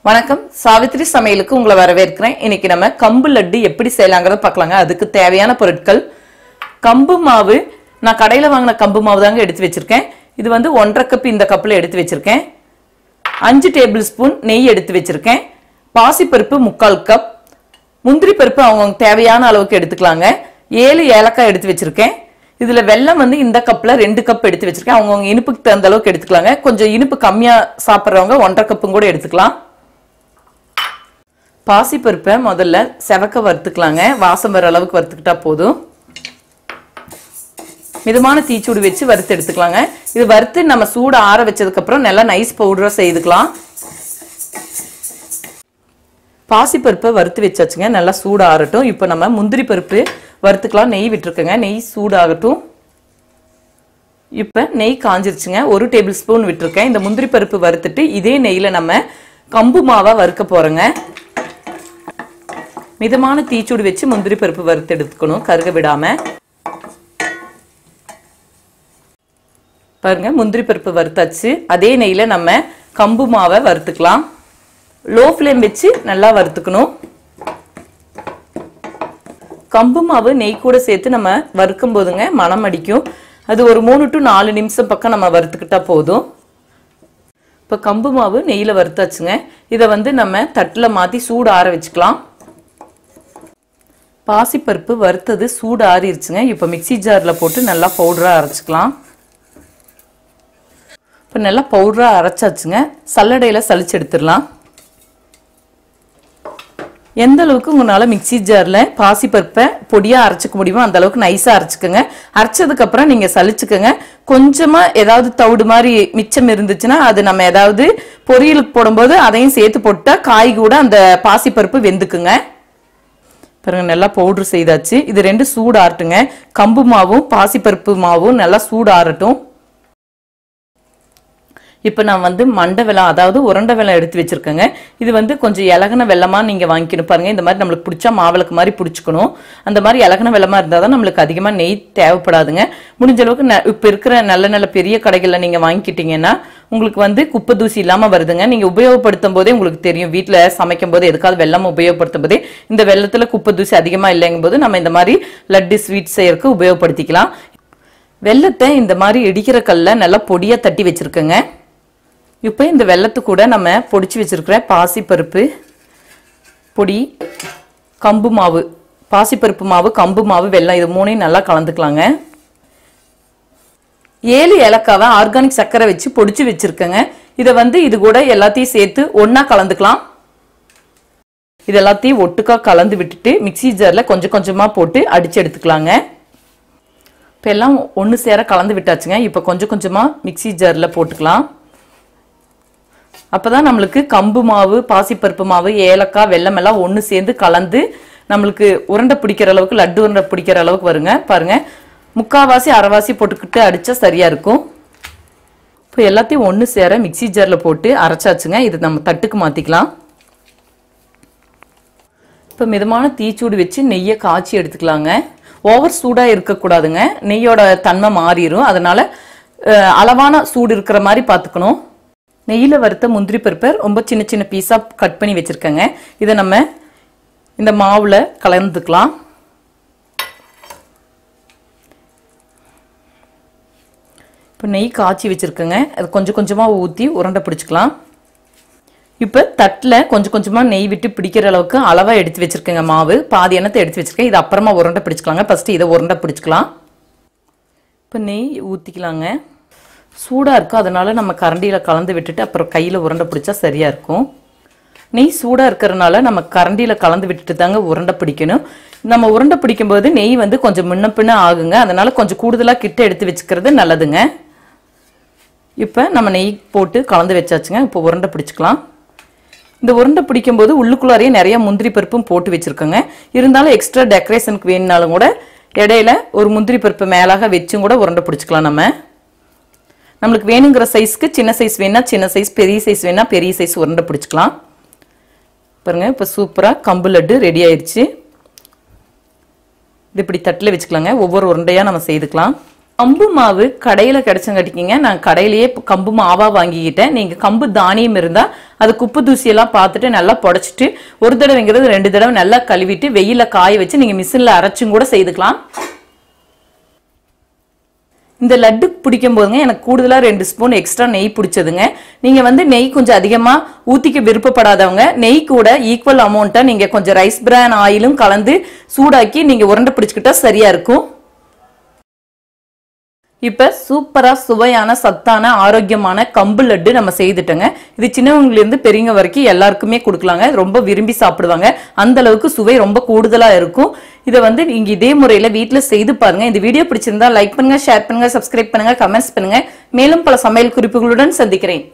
வணக்கம் சாவித்ரி சமையலுக்கு உங்களை வரவேற்கிறேன். இன்னைக்கு நம்ம கம்பு லட்டு எப்படி செய்யலாங்கறத பார்க்கலாங்க. அதுக்கு தேவையான பொருட்கள் கம்பு மாவு. நான் கடையில வாங்கின கம்பு மாவு தாங்க எடுத்து வச்சிருக்கேன். இது வந்து 1.5 கப் இந்த கப்ல எடுத்து வச்சிருக்கேன். 5 டேபிள் ஸ்பூன் நெய் எடுத்து வச்சிருக்கேன். பாசிப்பருப்பு 3/4 கப். முந்திரி பருப்பு அவங்க தேவையான அளவுக்கு எடுத்துக்கலாங்க. 7 ஏலக்காய் எடுத்து வச்சிருக்கேன். இதுல வெல்லம் வந்து இந்த கப்ல 2 கப் எடுத்து வச்சிருக்கேன். அவங்க இனிப்புக்கு தகுந்த அளவுக்கு எடுத்துக்கலாங்க. கொஞ்சம் இனிப்பு கம்மியா சாப்பிட்றவங்க 1.5 கப்பும் கூட எடுத்துக்கலாம். பாசிப்பருப்பை முதல்ல செவக்க வறுத்துக்கலாங்க. வாசம் வர அளவுக்கு வறுத்துக்கிட்டா போதும். மிதமான தீச்சூடு வச்சு வறுத்து எடுத்துக்கலாங்க. இது வறுத்து நம்ம சூடு ஆற வச்சதுக்கு அப்புறம் நல்லா நைஸ் பவுடரா செய்துக்கலாம். பாசிப்பருப்பை வறுத்து வச்சாச்சுங்க. நல்லா சூடு ஆறட்டும். இப்போ நம்ம முந்திரி பருப்பு வறுத்துக்கலாம். நெய் விட்டுருக்கேங்க. நெய் சூடாகட்டும். இப்போ நெய் காஞ்சிருச்சுங்க. 1 டேபிள் ஸ்பூன் விட்டுருக்கேன். இந்த முந்திரி பருப்பு வறுத்துட்டு இதே நெய்யில் நம்ம கம்பு மாவை வறுக்க போறோங்க. மிதமான தீச்சூடு வச்சு முந்திரி பருப்பு வறுத்து எடுத்துக்கணும், கருக விடாம. பாருங்க, முந்திரி பருப்பு வறுத்தாச்சு. அதே நெய்ல நம்ம கம்பு மாவை வறுத்துக்கலாம். லோ ஃப்ளேம் வச்சு நல்லா வறுத்துக்கணும். கம்பு மாவு நெய் கூட சேர்த்து நம்ம வறுக்கும் போதுங்க மணம் அடிக்கும். அது ஒரு 3 to 4 நிமிஷம் பக்கம் நம்ம வறுத்துக்கிட்டா போதும். இப்போ கம்பு மாவு நெய்யில் வறுத்தாச்சுங்க. இதை வந்து நம்ம தட்டில் மாற்றி சூடு ஆற வச்சுக்கலாம். பாசிப்பருப்பு வறுத்தது சூடு ஆறிடுச்சுங்க. இப்போ மிக்சி ஜாரில் போட்டு நல்லா பவுடராக அரைச்சிக்கலாம். இப்போ நல்லா பவுடராக அரைச்சாச்சுங்க. சல்லடையில் சலிச்சு எடுத்துடலாம். எந்த அளவுக்கு உங்களால் மிக்சி ஜாரில் பாசிப்பருப்பை பொடியாக அரைச்சிக்க முடியுமோ அந்த அளவுக்கு நைஸாக அரைச்சிக்கோங்க. அரைச்சதுக்கப்புறம் நீங்கள் சலிச்சுக்கோங்க. கொஞ்சமாக ஏதாவது தவிடு மாதிரி மிச்சம் இருந்துச்சுன்னா அது நம்ம ஏதாவது பொரியலுக்கு போடும்போது அதையும் சேர்த்து போட்டால் காய் கூட அந்த பாசிப்பருப்பு வெந்துக்குங்க. பாருங்க, நல்லா பவுடர் செய்தாச்சு. இது 2 சூடு ஆறட்டுங்க. கம்பு மாவும் பாசிப்பருப்பு மாவும் நல்லா சூடு ஆறட்டும். இப்போ நான் வந்து மண்டை வெல்லம், அதாவது உருண்டை வெல்லம் எடுத்து வச்சிருக்கேங்க. இது வந்து கொஞ்சம் இலகுன வெல்லமா நீங்க வாங்கிக்கணும். பாருங்க, இந்த மாதிரி நம்மளுக்கு பிடிச்சா மாவிளக்கு மாதிரி பிடிச்சிக்கணும். அந்த மாதிரி இலகுன வெல்லமா இருந்தால் தான் நம்மளுக்கு அதிகமாக நெய் தேவைப்படாதுங்க. முடிஞ்ச அளவுக்கு இப்போ இருக்கிற நல்ல பெரிய கடைகளில் நீங்க வாங்கிக்கிட்டீங்கன்னா உங்களுக்கு வந்து குப்பை தூசி இல்லாமல் வருதுங்க. நீங்கள் உபயோகப்படுத்தும் போதே உங்களுக்கு தெரியும். வீட்டில் சமைக்கும் போது எதுக்காவது வெல்லம் உபயோகப்படுத்தும் போதே இந்த வெள்ளத்தில் குப்பை தூசி அதிகமாக இல்லைங்கும் போது நம்ம இந்த மாதிரி லட்டு ஸ்வீட் செய்யறதுக்கு உபயோகப்படுத்திக்கலாம். வெள்ளத்தை இந்த மாதிரி இடிக்கிற கல்ல நல்லா பொடியாக தட்டி வச்சிருக்கேங்க. இப்போ இந்த வெள்ளத்து கூட நம்ம பொடிச்சு வச்சிருக்கிற பாசிப்பருப்பு பொடி, கம்பு மாவு, பாசிப்பருப்பு மாவு, கம்பு மாவு, வெல்லம், இது மூணையும் நல்லா கலந்துக்கலாங்க. 7 ஏலக்காவை ஆர்கானிக் சர்க்கரை வச்சு பொடிச்சு வச்சிருக்கேங்க. இதை வந்து இது கூட எல்லாத்தையும் சேர்த்து ஒன்னா கலந்துக்கலாம். இது எல்லாத்தையும் ஒட்டுக்கா கலந்து விட்டுட்டு மிக்சி ஜாரில் கொஞ்சம் கொஞ்சமா போட்டு அடிச்சு எடுத்துக்கலாங்க. இப்போ எல்லாம் ஒன்று சேர கலந்து விட்டாச்சுங்க. இப்போ கொஞ்சம் கொஞ்சமா மிக்சி ஜாரில் போட்டுக்கலாம். அப்பதான் நம்மளுக்கு கம்பு மாவு, பாசிப்பருப்பு மாவு, ஏலக்காய், வெல்லம் எல்லாம் ஒன்று சேர்ந்து கலந்து நம்மளுக்கு உருண்டை பிடிக்கிற அளவுக்கு, லட்டு உருண்டை பிடிக்கிற அளவுக்கு வருங்க. பாருங்க, முக்காவாசி அரைவாசி போட்டுக்கிட்டு அடிச்சா சரியா இருக்கும். இப்போ எல்லாத்தையும் ஒன்று சேர மிக்சி ஜாரில் போட்டு அரைச்சாச்சுங்க. இது நம்ம தட்டுக்கு மாற்றிக்கலாம். இப்போ மிதமான தீச்சூடு வச்சு நெய்யை காய்ச்சி எடுத்துக்கலாங்க. ஓவர் சூடாக இருக்கக்கூடாதுங்க. நெய்யோட தன்மை மாறிடும். அதனால அளவான சூடு இருக்கிற மாதிரி பார்த்துக்கணும். நெய்யில் வறுத்த முந்திரி பருப்பை ரொம்ப சின்ன சின்ன பீஸாக கட் பண்ணி வச்சுருக்கேங்க. இதை நம்ம இந்த மாவில் கலந்துக்கலாம். இப்போ நெய் காய்ச்சி வச்சுருக்கேங்க. அது கொஞ்சம் கொஞ்சமாக ஊற்றி உருண்டை பிடிச்சிக்கலாம். இப்போ தட்டில் கொஞ்சம் கொஞ்சமாக நெய் விட்டு பிடிக்கிற அளவுக்கு அளவாக எடுத்து வச்சுருக்கேங்க. மாவு பாதி எண்ணத்தை எடுத்து வச்சுருக்கேன். இது அப்புறமா உருண்டை பிடிச்சிக்கலாங்க. ஃபஸ்ட்டு இதை உருண்டை பிடிச்சிக்கலாம். இப்போ நெய் ஊற்றிக்கலாங்க. சூடாக இருக்கும், அதனால நம்ம கரண்டியில் கலந்து விட்டுட்டு அப்புறம் கையில் உருண்டை பிடிச்சா சரியாக இருக்கும். நெய் சூடாக இருக்கிறதுனால நம்ம கரண்டியில் கலந்து விட்டுட்டு தாங்க உருண்டை பிடிக்கணும். நம்ம உருண்டை பிடிக்கும்போது நெய் வந்து கொஞ்சம் முன்ன பின்ன ஆகுங்க. அதனால கொஞ்சம் கூடுதலாக கிட்ட எடுத்து வச்சுக்கிறது நல்லதுங்க. இப்போ நம்ம நெய் போட்டு கலந்து வச்சாச்சுங்க. இப்போ உருண்டை பிடிச்சிக்கலாம். இந்த உருண்டை பிடிக்கும்போது உள்ளுக்குள்ளாரையே நிறைய முந்திரி பருப்பும் போட்டு வச்சுருக்கோங்க. இருந்தாலும் எக்ஸ்ட்ரா டெக்கரேஷனுக்கு வேணுனாலும் கூட இடையில ஒரு முந்திரி பருப்பு மேலாக வச்சும் கூட உருண்டை பிடிச்சிக்கலாம். நம்மளுக்கு வேணுங்கிற சைஸ்க்கு சின்ன சைஸ் வேணா சின்ன சைஸ், பெரிய சைஸ் வேணா பெரிய சைஸ் உருண்டை பிடிச்சிக்கலாம். பாருங்க, இப்போ சூப்பராக கம்பு லட்டு ரெடி ஆயிடுச்சு. இது இப்படி தட்டில் வச்சுக்கலாங்க. ஒவ்வொரு உருண்டையாக நம்ம செய்துக்கலாம். கம்பு மாவு கடையில கிடைச்சங்காட்டிக்கிங்க நான் கடையிலேயே கம்பு மாவா வாங்கிக்கிட்டேன். நீங்க கம்பு தானியம் இருந்தா அது குப்பை தூசியெல்லாம் பார்த்துட்டு நல்லா புடைச்சிட்டு ஒரு தடவைங்கிறது 2 தடவை நல்லா கழுவிட்டு வெயில காய வச்சு நீங்க மிஷின்ல அரைச்சும் கூட செய்துக்கலாம். இந்த லட்டு பிடிக்கும் போதுங்க எனக்கு கூடுதலா 2 ஸ்பூன் எக்ஸ்ட்ரா நெய் பிடிச்சதுங்க. நீங்க நெய் கொஞ்சம் அதிகமா ஊத்திக்க விருப்பப்படாதவங்க நெய் கூட ஈக்குவல் அமௌண்ட்டா நீங்க கொஞ்சம் ரைஸ் பிரான் ஆயிலும் கலந்து சூடாக்கி நீங்க உருண்டை பிடிச்சுக்கிட்டா சரியா இருக்கும். இப்ப சூப்பரா சுவையான சத்தான ஆரோக்கியமான கம்பு லட்டு நம்ம செய்துட்டோங்க. இது சின்னவங்கல இருந்து பெரியவங்க வரைக்கும் எல்லாருக்குமே கொடுக்கலாங்க. ரொம்ப விரும்பி சாப்பிடுவாங்க. அந்த அளவுக்கு சுவை ரொம்ப கூடுதலா இருக்கும். இதை நீங்க இதே முறையில வீட்டுல செய்து பாருங்க. இந்த வீடியோ பிடிச்சிருந்தா லைக் பண்ணுங்க, ஷேர் பண்ணுங்க, சப்ஸ்கிரைப் பண்ணுங்க, கமெண்ட்ஸ் பண்ணுங்க. மேலும் பல சமையல் குறிப்புகளுடன் சந்திக்கிறேன்.